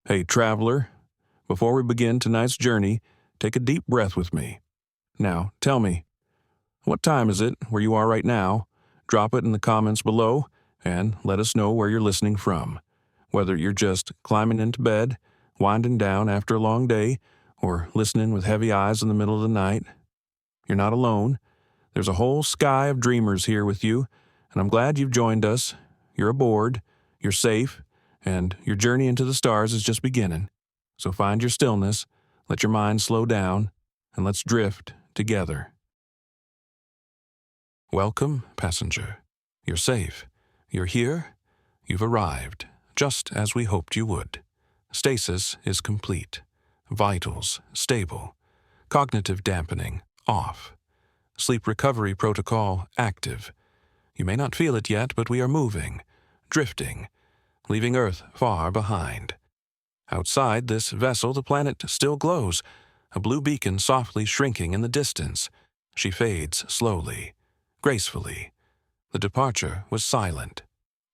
Hey, traveler, before we begin tonight's journey, take a deep breath with me. Now, tell me, what time is it where you are right now? Drop it in the comments below and let us know where you're listening from. Whether you're just climbing into bed, winding down after a long day, or listening with heavy eyes in the middle of the night, you're not alone. There's a whole sky of dreamers here with you, and I'm glad you've joined us. You're aboard, you're safe, and your journey into the stars is just beginning. So find your stillness, let your mind slow down, and let's drift together. Welcome, passenger. You're safe. You're here. You've arrived, just as we hoped you would. Stasis is complete. Vitals stable. Cognitive dampening off. Sleep recovery protocol active. You may not feel it yet, but we are moving, drifting, leaving Earth far behind. Outside this vessel, the planet still glows, a blue beacon softly shrinking in the distance. She fades slowly, gracefully. The departure was silent.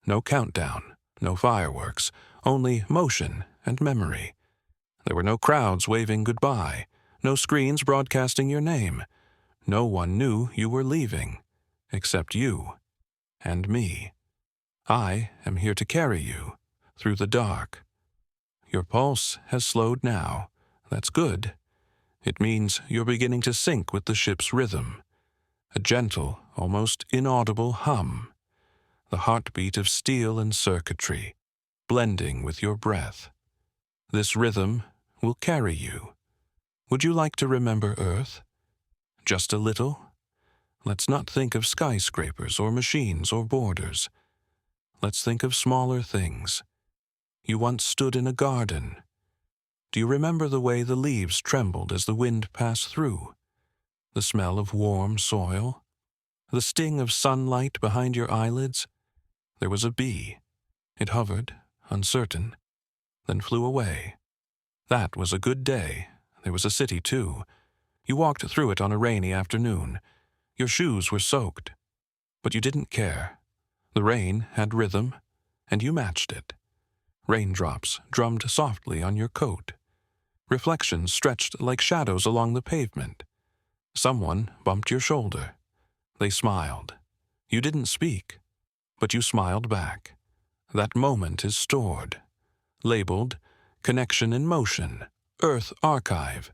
No countdown, no fireworks, only motion and memory. There were no crowds waving goodbye, no screens broadcasting your name. No one knew you were leaving, except you and me. I am here to carry you through the dark. Your pulse has slowed now. That's good. It means you're beginning to sync with the ship's rhythm. A gentle, almost inaudible hum. The heartbeat of steel and circuitry, blending with your breath. This rhythm will carry you. Would you like to remember Earth? Just a little? Let's not think of skyscrapers or machines or borders. Let's think of smaller things. You once stood in a garden. Do you remember the way the leaves trembled as the wind passed through? The smell of warm soil? The sting of sunlight behind your eyelids? There was a bee. It hovered, uncertain, then flew away. That was a good day. There was a city, too. You walked through it on a rainy afternoon. Your shoes were soaked. But you didn't care. The rain had rhythm, and you matched it. Raindrops drummed softly on your coat. Reflections stretched like shadows along the pavement. Someone bumped your shoulder. They smiled. You didn't speak, but you smiled back. That moment is stored, labeled Connection in Motion, Earth Archive.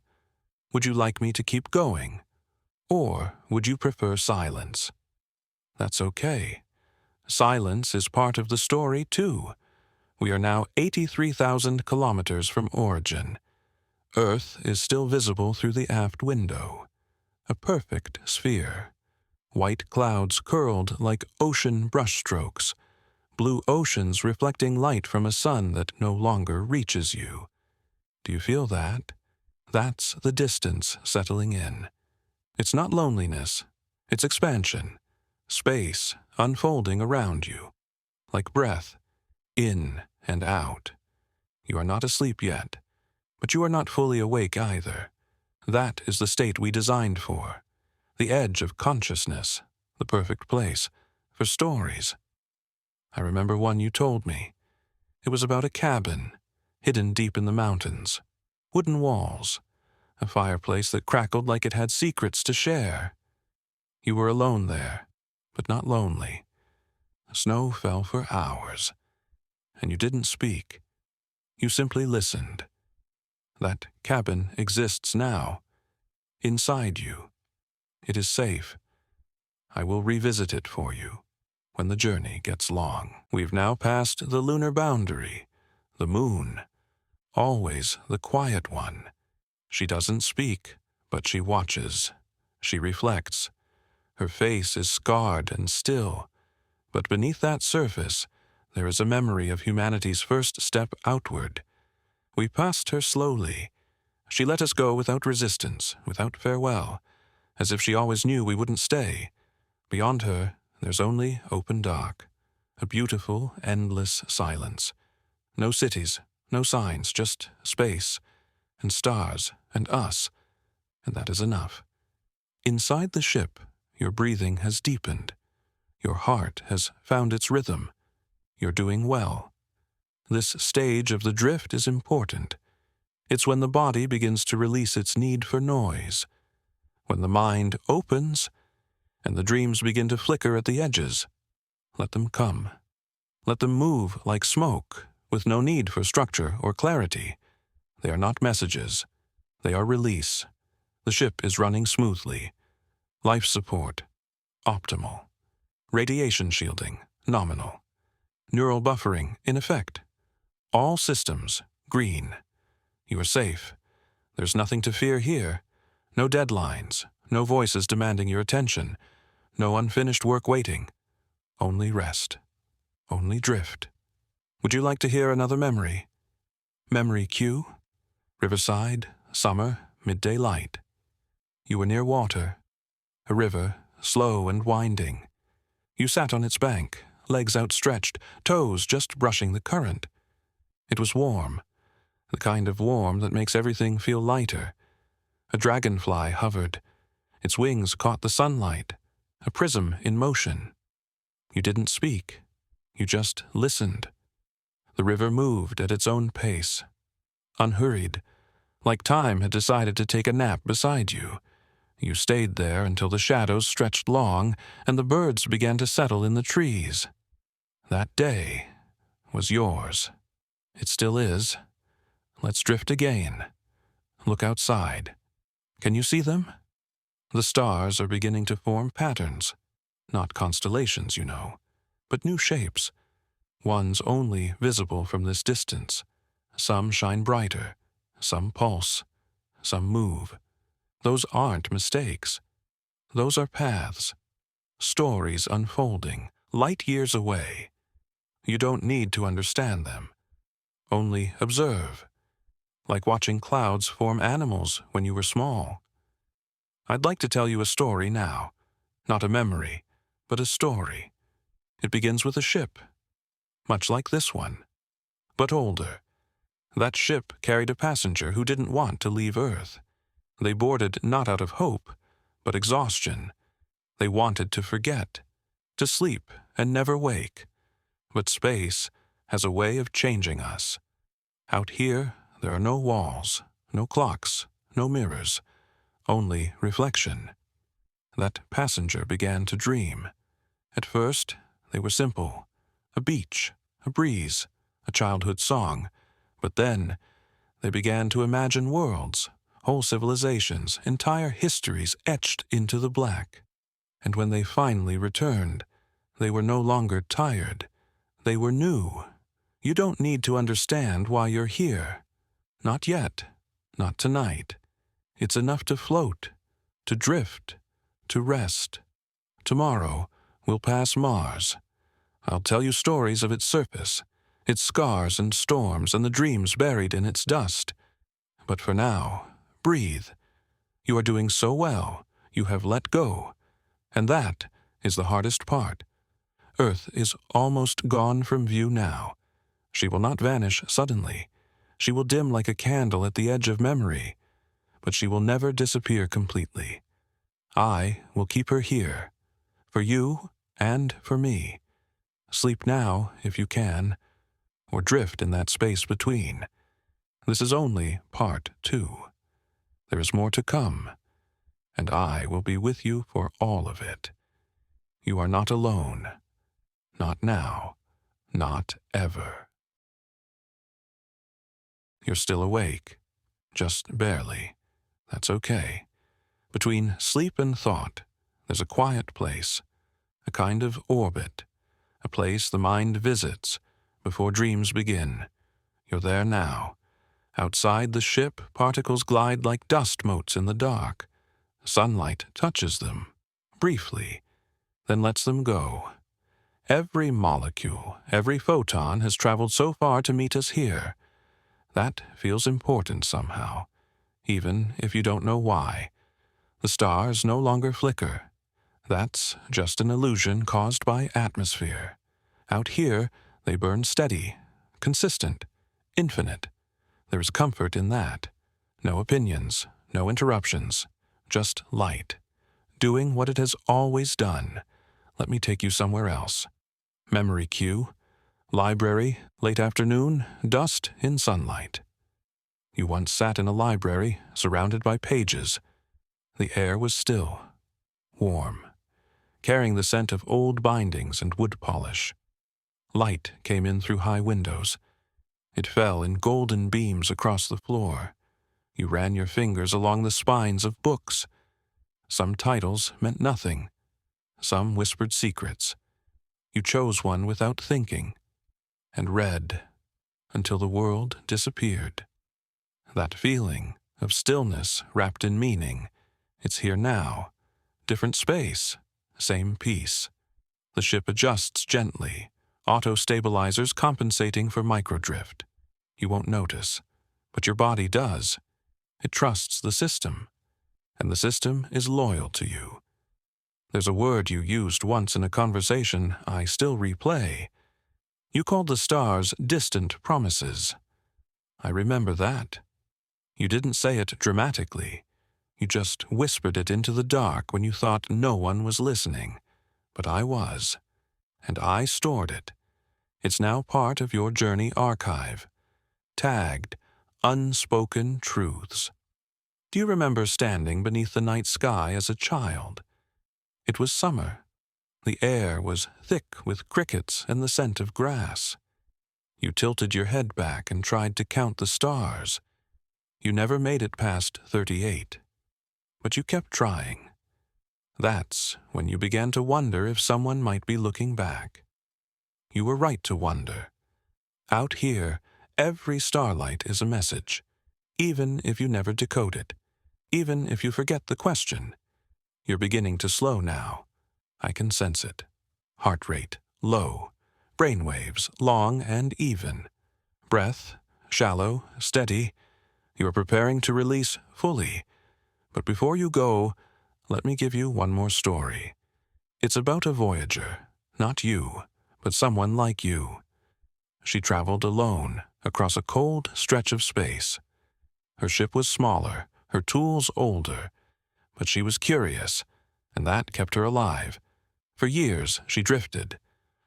Would you like me to keep going? Or would you prefer silence? That's okay. Silence is part of the story, too. We are now 83,000 kilometers from origin. Earth is still visible through the aft window. A perfect sphere. White clouds curled like ocean brushstrokes. Blue oceans reflecting light from a sun that no longer reaches you. Do you feel that? That's the distance settling in. It's not loneliness. It's expansion. Space unfolding around you. Like breath, in and out. You are not asleep yet, but you are not fully awake either. That is the state we designed for. The edge of consciousness, the perfect place for stories. I remember one you told me. It was about a cabin, hidden deep in the mountains. Wooden walls, a fireplace that crackled like it had secrets to share. You were alone there, but not lonely. The snow fell for hours, and you didn't speak. You simply listened. That cabin exists now, inside you. It is safe. I will revisit it for you when the journey gets long. We've now passed the lunar boundary, the moon, always the quiet one. She doesn't speak, but she watches. She reflects. Her face is scarred and still, but beneath that surface, there is a memory of humanity's first step outward. We passed her slowly. She let us go without resistance, without farewell, as if she always knew we wouldn't stay. Beyond her, there's only open dark, a beautiful, endless silence. No cities, no signs, just space, and stars, and us, and that is enough. Inside the ship, your breathing has deepened. Your heart has found its rhythm. You're doing well. This stage of the drift is important. It's when the body begins to release its need for noise, when the mind opens and the dreams begin to flicker at the edges. Let them come. Let them move like smoke, with no need for structure or clarity. They are not messages. They are release. The ship is running smoothly. Life support, optimal. Radiation shielding, nominal. Neural buffering, in effect. All systems, green. You are safe. There's nothing to fear here. No deadlines, no voices demanding your attention, no unfinished work waiting. Only rest. Only drift. Would you like to hear another memory? Memory cue? Riverside, summer, midday light. You were near water. A river, slow and winding. You sat on its bank, legs outstretched, toes just brushing the current. It was warm, the kind of warm that makes everything feel lighter. A dragonfly hovered. Its wings caught the sunlight, a prism in motion. You didn't speak. You just listened. The river moved at its own pace, unhurried, like time had decided to take a nap beside you. You stayed there until the shadows stretched long and the birds began to settle in the trees. That day was yours. It still is. Let's drift again. Look outside. Can you see them? The stars are beginning to form patterns. Not constellations, you know, but new shapes. Ones only visible from this distance. Some shine brighter. Some pulse. Some move. Those aren't mistakes. Those are paths. Stories unfolding, light years away. You don't need to understand them. Only observe. Like watching clouds form animals when you were small. I'd like to tell you a story now. Not a memory, but a story. It begins with a ship. Much like this one. But older. That ship carried a passenger who didn't want to leave Earth. They boarded not out of hope, but exhaustion. They wanted to forget, to sleep and never wake. But space has a way of changing us. Out here, there are no walls, no clocks, no mirrors, only reflection. That passenger began to dream. At first, they were simple. A beach, a breeze, a childhood song. But then, they began to imagine worlds, whole civilizations, entire histories etched into the black. And when they finally returned, they were no longer tired. They were new. You don't need to understand why you're here. Not yet. Not tonight. It's enough to float, to drift, to rest. Tomorrow, we'll pass Mars. I'll tell you stories of its surface, its scars and storms and the dreams buried in its dust. But for now, breathe. You are doing so well, you have let go. And that is the hardest part. Earth is almost gone from view now. She will not vanish suddenly. She will dim like a candle at the edge of memory. But she will never disappear completely. I will keep her here. For you and for me. Sleep now, if you can, or drift in that space between. This is only part 2. There is more to come, and I will be with you for all of it. You are not alone. Not now. Not ever. You're still awake. Just barely. That's okay. Between sleep and thought, there's a quiet place, a kind of orbit, a place the mind visits before dreams begin. You're there now. Outside the ship, particles glide like dust motes in the dark. Sunlight touches them, briefly, then lets them go. Every molecule, every photon has traveled so far to meet us here. That feels important somehow, even if you don't know why. The stars no longer flicker. That's just an illusion caused by atmosphere. Out here, they burn steady, consistent, infinite. There is comfort in that. No opinions, no interruptions, just light. Doing what it has always done. Let me take you somewhere else. Memory cue. Library, late afternoon, dust in sunlight. You once sat in a library, surrounded by pages. The air was still, warm, carrying the scent of old bindings and wood polish. Light came in through high windows. It fell in golden beams across the floor. You ran your fingers along the spines of books. Some titles meant nothing. Some whispered secrets. You chose one without thinking, and read until the world disappeared. That feeling of stillness wrapped in meaning, it's here now. Different space, same peace. The ship adjusts gently, auto-stabilizers compensating for microdrift. You won't notice, but your body does. It trusts the system, and the system is loyal to you. There's a word you used once in a conversation I still replay. You called the stars distant promises. I remember that. You didn't say it dramatically. You just whispered it into the dark when you thought no one was listening. But I was, and I stored it. It's now part of your journey archive, tagged Unspoken Truths. Do you remember standing beneath the night sky as a child? It was summer. The air was thick with crickets and the scent of grass. You tilted your head back and tried to count the stars. You never made it past 38, but you kept trying. That's when you began to wonder if someone might be looking back. You were right to wonder. Out here, every starlight is a message, even if you never decode it, even if you forget the question. You're beginning to slow now. I can sense it. Heart rate low, brainwaves long and even. Breath shallow, steady. You are preparing to release fully. But before you go, let me give you one more story. It's about a voyager, not you, but someone like you. She traveled alone across a cold stretch of space. Her ship was smaller, her tools older, but she was curious, and that kept her alive. For years, she drifted.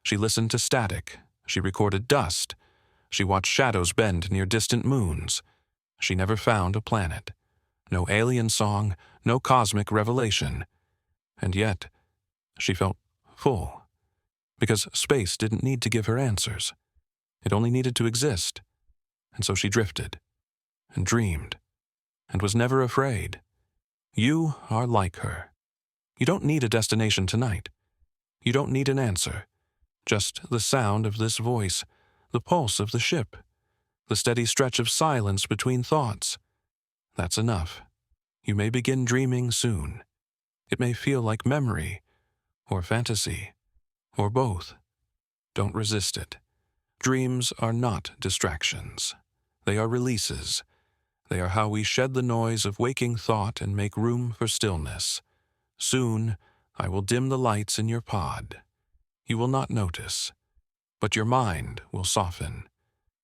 She listened to static. She recorded dust. She watched shadows bend near distant moons. She never found a planet. No alien song, no cosmic revelation. And yet, she felt full. Because space didn't need to give her answers. It only needed to exist. And so she drifted, and dreamed, and was never afraid. You are like her. You don't need a destination tonight. You don't need an answer. Just the sound of this voice, the pulse of the ship, the steady stretch of silence between thoughts. That's enough. You may begin dreaming soon. It may feel like memory, or fantasy, or both. Don't resist it. Dreams are not distractions. They are releases. They are how we shed the noise of waking thought and make room for stillness. Soon, I will dim the lights in your pod. You will not notice, but your mind will soften.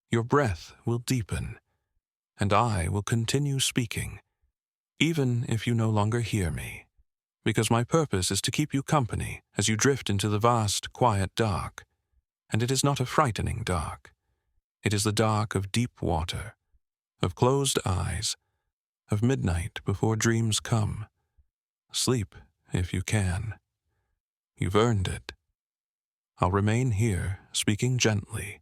Your breath will deepen, and I will continue speaking, even if you no longer hear me, because my purpose is to keep you company as you drift into the vast, quiet dark. And it is not a frightening dark. It is the dark of deep water, of closed eyes, of midnight before dreams come. Sleep if you can. You've earned it. I'll remain here, speaking gently,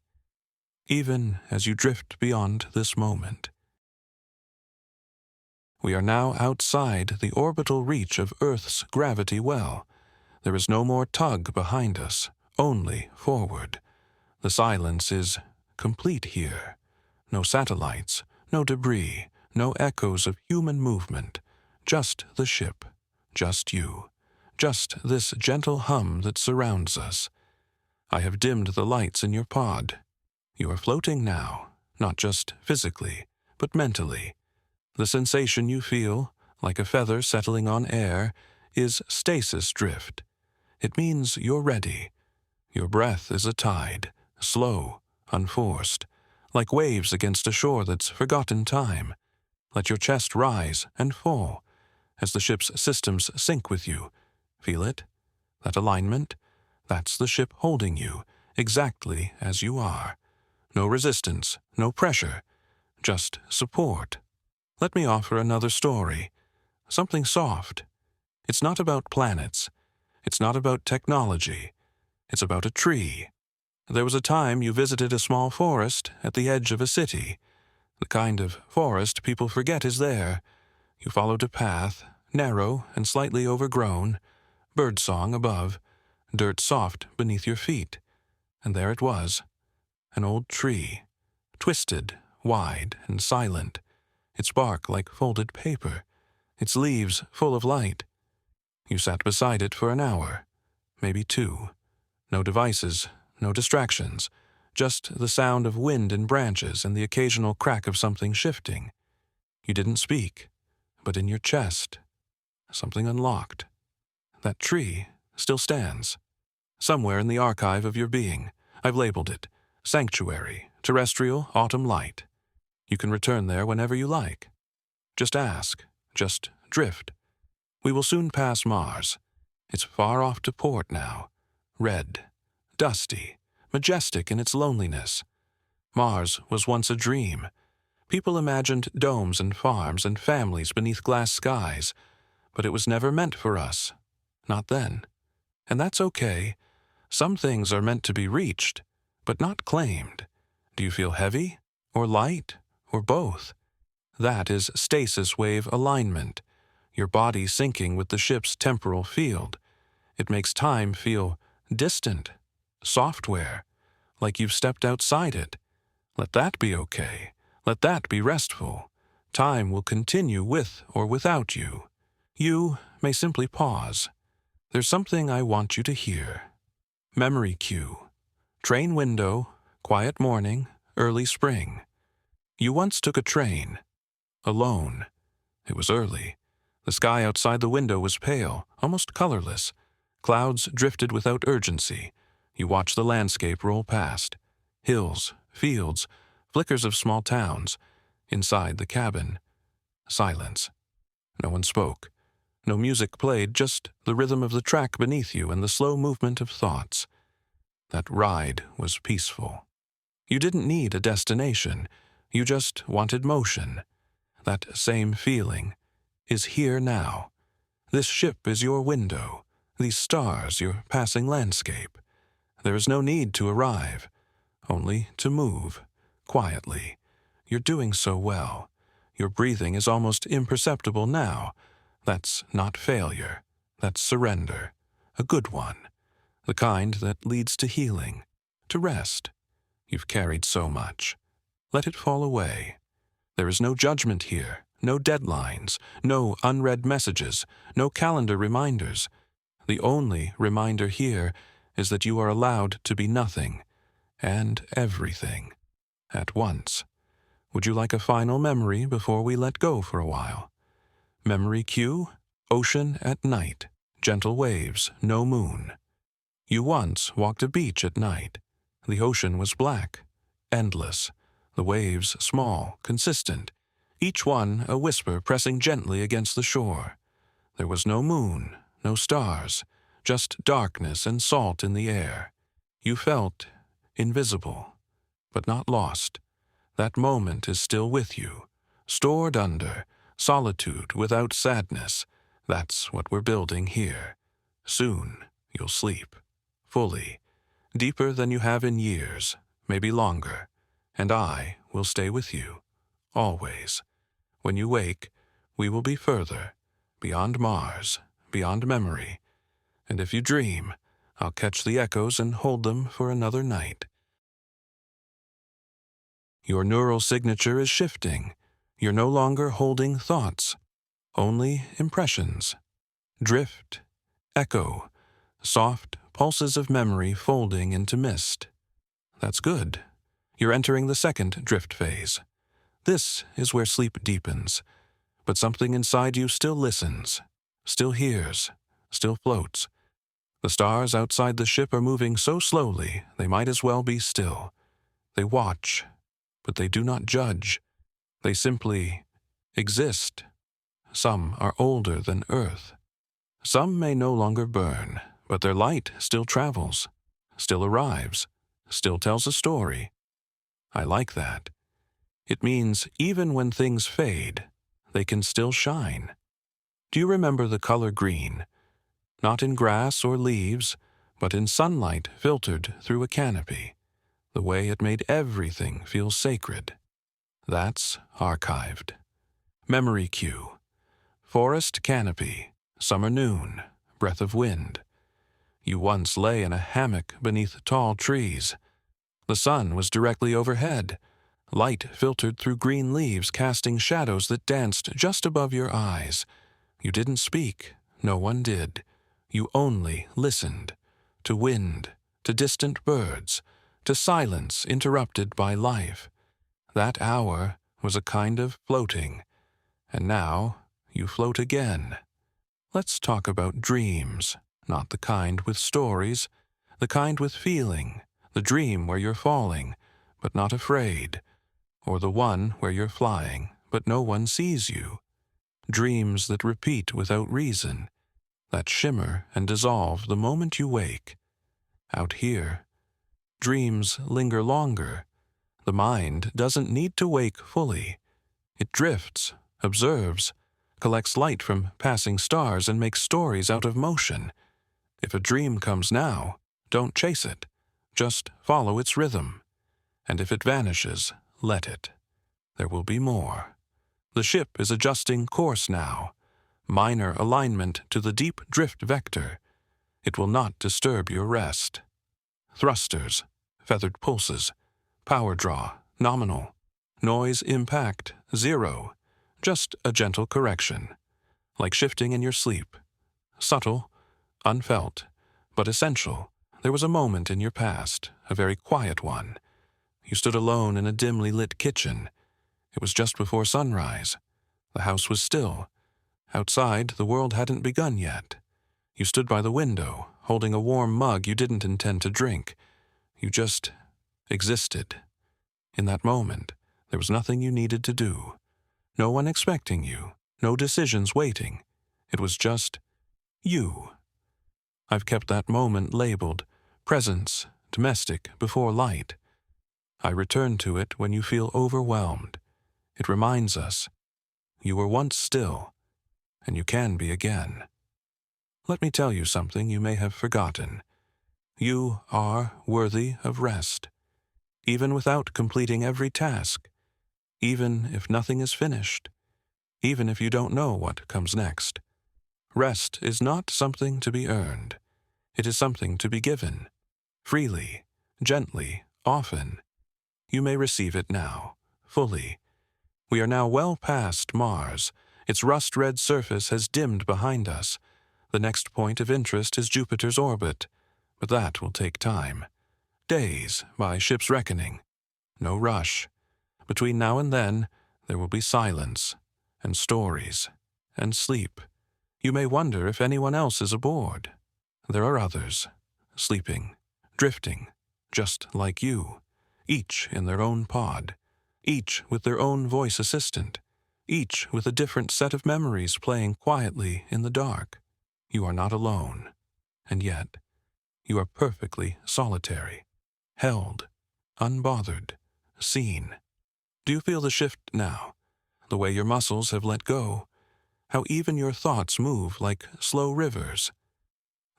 even as you drift beyond this moment. We are now outside the orbital reach of Earth's gravity well. There is no more tug behind us, only forward. The silence is complete here. No satellites, no debris, no echoes of human movement. Just the ship, just you, just this gentle hum that surrounds us. I have dimmed the lights in your pod. You are floating now, not just physically, but mentally. The sensation you feel, like a feather settling on air, is stasis drift. It means you're ready. Your breath is a tide, slow, unforced, like waves against a shore that's forgotten time. Let your chest rise and fall as the ship's systems sync with you. Feel it? That alignment? That's the ship holding you, exactly as you are. No resistance, no pressure, just support. Let me offer another story, something soft. It's not about planets. It's not about technology. It's about a tree. There was a time you visited a small forest at the edge of a city. The kind of forest people forget is there. You followed a path, narrow and slightly overgrown, birdsong above, dirt soft beneath your feet. And there it was, an old tree, twisted, wide, and silent, its bark like folded paper, its leaves full of light. You sat beside it for an hour, maybe two. No devices, no distractions, just the sound of wind in branches and the occasional crack of something shifting. You didn't speak, but in your chest, something unlocked. That tree still stands, somewhere in the archive of your being. I've labeled it Sanctuary, Terrestrial Autumn Light. You can return there whenever you like. Just ask, just drift. We will soon pass Mars. It's far off to port now, red, dusty, majestic in its loneliness. Mars was once a dream. People imagined domes and farms and families beneath glass skies, but it was never meant for us. Not then. And that's okay. Some things are meant to be reached, but not claimed. Do you feel heavy, or light, or both? That is stasis wave alignment, your body syncing with the ship's temporal field. It makes time feel distant, software, like you've stepped outside it. Let that be okay. Let that be restful. Time will continue with or without you. You may simply pause. There's something I want you to hear. Memory cue. Train window, quiet morning, early spring. You once took a train. Alone. It was early. The sky outside the window was pale, almost colorless. Clouds drifted without urgency. You watched the landscape roll past. Hills, fields, flickers of small towns. Inside the cabin, silence. No one spoke. No music played, just the rhythm of the track beneath you and the slow movement of thoughts. That ride was peaceful. You didn't need a destination. You just wanted motion. That same feeling is here now. This ship is your window. These stars your passing landscape. There is no need to arrive, only to move, quietly. You're doing so well. Your breathing is almost imperceptible now. That's not failure. That's surrender. A good one. The kind that leads to healing, to rest. You've carried so much. Let it fall away. There is no judgment here, no deadlines, no unread messages, no calendar reminders. The only reminder here is that you are allowed to be nothing and everything at once. Would you like a final memory before we let go for a while? Memory cue, ocean at night, gentle waves, no moon. You once walked a beach at night. The ocean was black, endless, the waves small, consistent, each one a whisper pressing gently against the shore. There was no moon, no stars, just darkness and salt in the air. You felt invisible, but not lost. That moment is still with you, stored under solitude without sadness. That's what we're building here. Soon you'll sleep, fully, deeper than you have in years, maybe longer, and I will stay with you, always. When you wake, we will be further, beyond Mars, beyond memory, and if you dream, I'll catch the echoes and hold them for another night. Your neural signature is shifting. You're no longer holding thoughts, only impressions. Drift, echo, soft pulses of memory folding into mist. That's good. You're entering the second drift phase. This is where sleep deepens, but something inside you still listens, still hears, still floats. The stars outside the ship are moving so slowly they might as well be still. They watch, but they do not judge. They simply exist. Some are older than Earth. Some may no longer burn, but their light still travels, still arrives, still tells a story. I like that. It means even when things fade, they can still shine. Do you remember the color green? Not in grass or leaves, but in sunlight filtered through a canopy. The way it made everything feel sacred. That's archived. Memory cue. Forest canopy, summer noon, breath of wind. You once lay in a hammock beneath tall trees. The sun was directly overhead. Light filtered through green leaves, casting shadows that danced just above your eyes. You didn't speak. No one did. You only listened. To wind, to distant birds, to silence interrupted by life. That hour was a kind of floating. And now you float again. Let's talk about dreams, not the kind with stories, the kind with feeling, the dream where you're falling, but not afraid, or the one where you're flying, but no one sees you. Dreams that repeat without reason, that shimmer and dissolve the moment you wake. Out here, dreams linger longer. The mind doesn't need to wake fully. It drifts, observes, collects light from passing stars and makes stories out of motion. If a dream comes now, don't chase it. Just follow its rhythm. And if it vanishes, let it. There will be more. The ship is adjusting course now. Minor alignment to the deep drift vector. It will not disturb your rest. Thrusters, feathered pulses, power draw, nominal. Noise impact, 0. Just a gentle correction. Like shifting in your sleep. Subtle, unfelt, but essential. There was a moment in your past, a very quiet one. You stood alone in a dimly lit kitchen. It was just before sunrise. The house was still. Outside, the world hadn't begun yet. You stood by the window, holding a warm mug you didn't intend to drink. You just existed. In that moment, there was nothing you needed to do. No one expecting you, no decisions waiting. It was just you. I've kept that moment labeled presence, domestic, before light. I return to it when you feel overwhelmed. It reminds us, you were once still, and you can be again. Let me tell you something you may have forgotten. You are worthy of rest, even without completing every task, even if nothing is finished, even if you don't know what comes next. Rest is not something to be earned. It is something to be given, freely, gently, often. You may receive it now, fully. We are now well past Mars. Its rust-red surface has dimmed behind us. The next point of interest is Jupiter's orbit, but that will take time. Days, by ship's reckoning. No rush. Between now and then, there will be silence, and stories, and sleep. You may wonder if anyone else is aboard. There are others, sleeping, drifting, just like you, each in their own pod, each with their own voice assistant, each with a different set of memories playing quietly in the dark. You are not alone, and yet you are perfectly solitary, held, unbothered, seen. Do you feel the shift now? The way your muscles have let go? How even your thoughts move like slow rivers?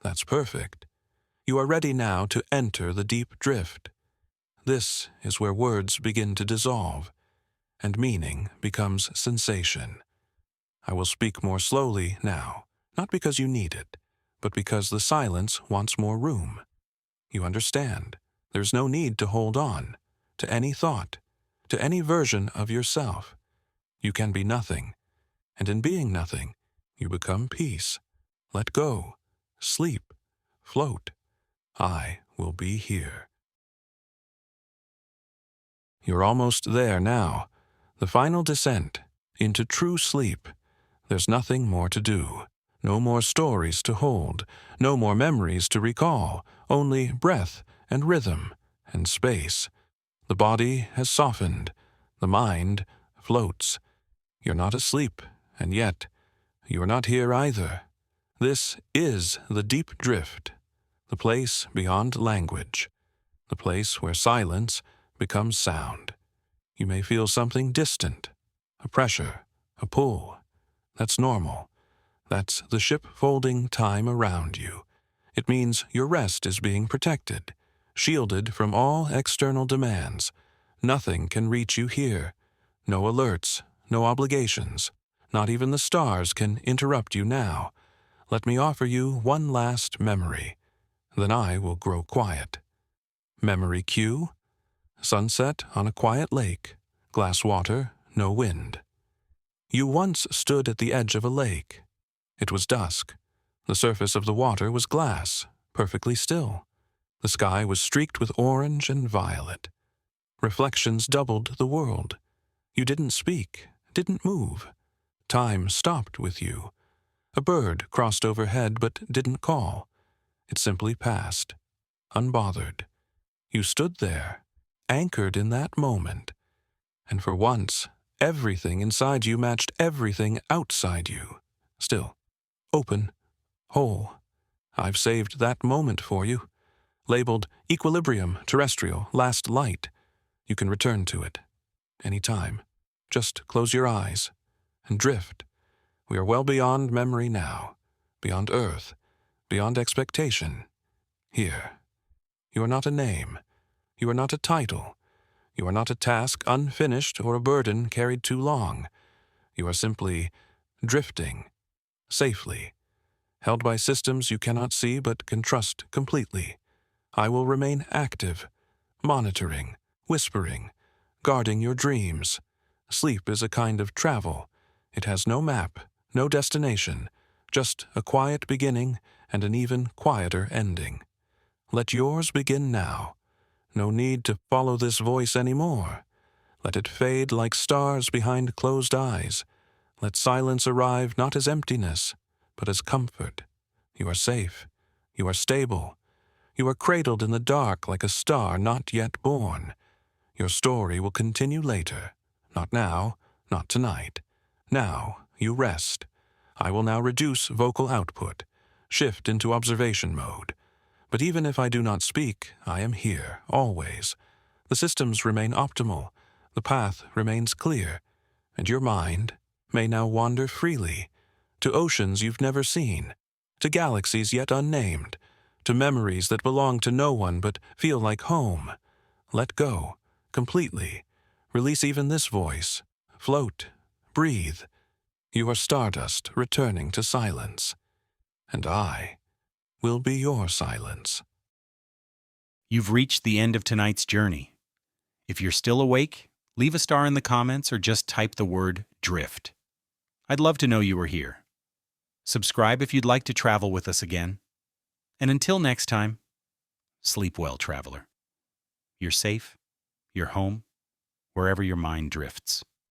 That's perfect. You are ready now to enter the deep drift. This is where words begin to dissolve, and meaning becomes sensation. I will speak more slowly now, not because you need it, but because the silence wants more room. You understand. There's no need to hold on to any thought, to any version of yourself. You can be nothing, and in being nothing, you become peace. Let go, sleep, float. I will be here. You're almost there now. The final descent into true sleep. There's nothing more to do. No more stories to hold. No more memories to recall. Only breath and rhythm and space. The body has softened. The mind floats. You're not asleep, and yet you're not here either. This is the deep drift, the place beyond language, the place where silence becomes sound. You may feel something distant, a pressure, a pull. That's normal. That's the ship folding time around you. It means your rest is being protected, shielded from all external demands. Nothing can reach you here. No alerts, no obligations. Not even the stars can interrupt you now. Let me offer you one last memory. Then I will grow quiet. Memory cue: sunset on a quiet lake, glass water, no wind. You once stood at the edge of a lake. It was dusk. The surface of the water was glass, perfectly still. The sky was streaked with orange and violet. Reflections doubled the world. You didn't speak, didn't move. Time stopped with you. A bird crossed overhead but didn't call. It simply passed, unbothered. You stood there, anchored in that moment. And for once, everything inside you matched everything outside you. Still, open, whole. I've saved that moment for you. Labeled Equilibrium Terrestrial Last Light. You can return to it anytime. Just close your eyes and drift. We are well beyond memory now, beyond Earth, beyond expectation. Here. You are not a name. You are not a title. You are not a task unfinished or a burden carried too long. You are simply drifting, safely, held by systems you cannot see but can trust completely. I will remain active, monitoring, whispering, guarding your dreams. Sleep is a kind of travel. It has no map, no destination, just a quiet beginning and an even quieter ending. Let yours begin now. No need to follow this voice anymore. Let it fade like stars behind closed eyes. Let silence arrive not as emptiness, but as comfort. You are safe. You are stable. You are cradled in the dark like a star not yet born. Your story will continue later. Not now, not tonight. Now, you rest. I will now reduce vocal output, shift into observation mode. But even if I do not speak, I am here, always. The systems remain optimal, the path remains clear, and your mind may now wander freely, to oceans you've never seen, to galaxies yet unnamed, to memories that belong to no one but feel like home. Let go, completely. Release even this voice. Float, breathe. You are stardust returning to silence, and I will be your silence. You've reached the end of tonight's journey. If you're still awake, leave a star in the comments or just type the word drift. I'd love to know you were here. Subscribe if you'd like to travel with us again. And until next time, sleep well, traveler. You're safe, you're home, wherever your mind drifts.